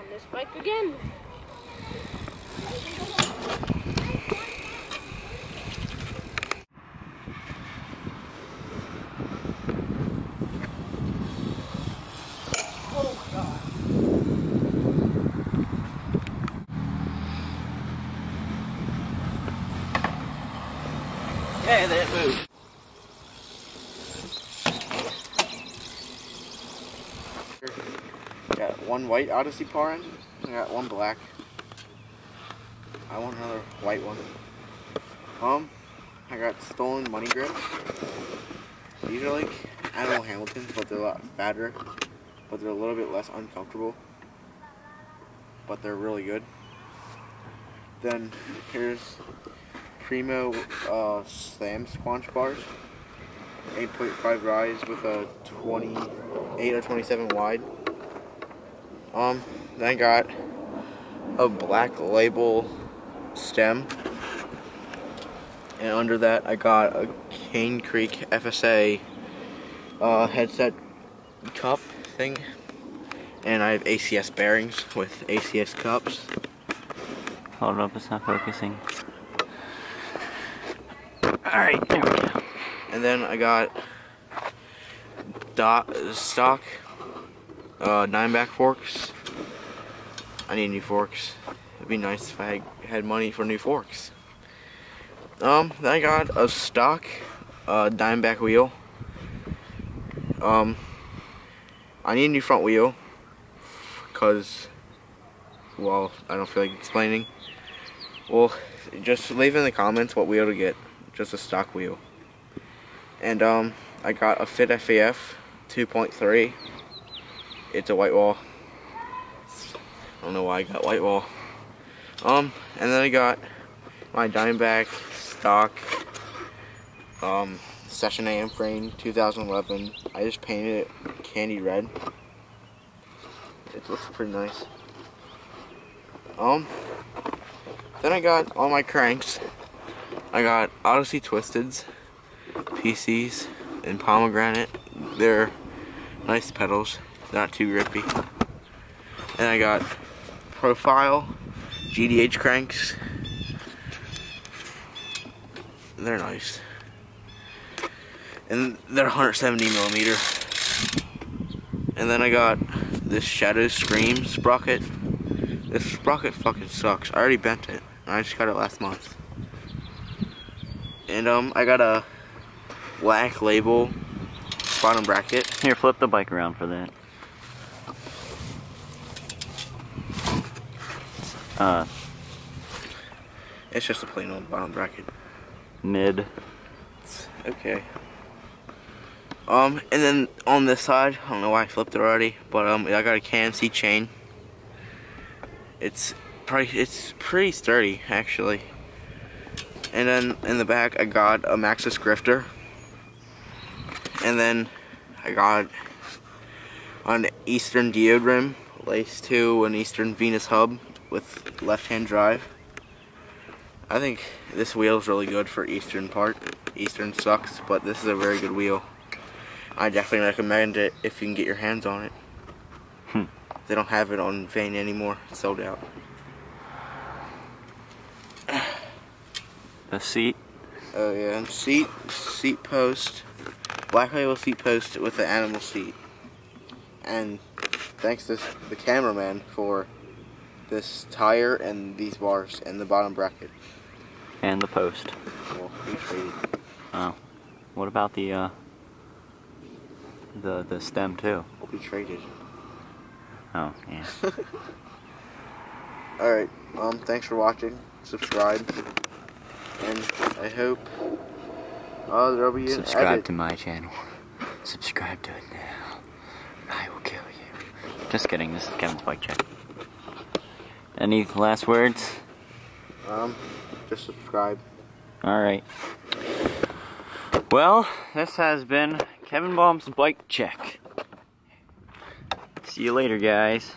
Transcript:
on this bike again. Oh my God. Yeah, that moved. Got one white Odyssey par in. I got one black. I want another white one. I got stolen money grips. These are like Animal Hamiltons, but they're a lot fatter. But they're a little bit less uncomfortable. But they're really good. Then here's Primo Slam Squanch bars. 8.5 rise with a 28 or 27 wide. Then I got a Black Label stem, and under that I got a Cane Creek FSA headset cup thing, and I have ACS bearings with ACS cups. Hold up, it's not focusing. Alright, there we go. And then I got stock diamondback forks. I need new forks. It'd be nice if I had money for new forks. Then I got a stock diamondback wheel. I need a new front wheel because, well, I don't feel like explaining. Well, just leave in the comments what wheel to get. Just a stock wheel. And I got a Fit FAF 2.3. It's a white wall. I don't know why I got white wall. And then I got my Diamondback stock Session AM frame 2011. I just painted it candy red. It looks pretty nice. Then I got all my cranks. I got Odyssey Twisteds, PCs, and pomegranate. They're nice pedals, not too grippy. And I got Profile GDH cranks. They're nice. And they're 170 millimeter. And then I got this Shadow Scream sprocket. This sprocket fucking sucks. I already bent it. I just got it last month. And I got a Black Label bottom bracket. Here, flip the bike around for that. It's just a plain old bottom bracket. Mid. It's okay. And then on this side, I don't know why I flipped it already, but I got a KMC chain. It's pretty sturdy actually. And then in the back I got a Maxxis grifter. And then I got an Eastern diode rim laced to an Eastern Venus hub with left-hand drive. I think this wheel is really good for Eastern part. Eastern sucks, but this is a very good wheel. I definitely recommend it if you can get your hands on it. They don't have it on Vane anymore. It's sold out. The seat. Oh yeah, and seat post. Black Label seat post with the animal seat. And thanks to the cameraman for this tire and these bars and the bottom bracket. And the post. Well, we traded. Oh. What about the stem too? We traded. Oh, yeah. Alright, thanks for watching. Subscribe. And I hope there'll be an Subscribe edit. to my channel. Subscribe to it now. I will kill you. Just kidding, this is Kevin's bike check. Any last words? Just subscribe. Alright. Well, this has been Kevin Baum's bike check. See you later, guys.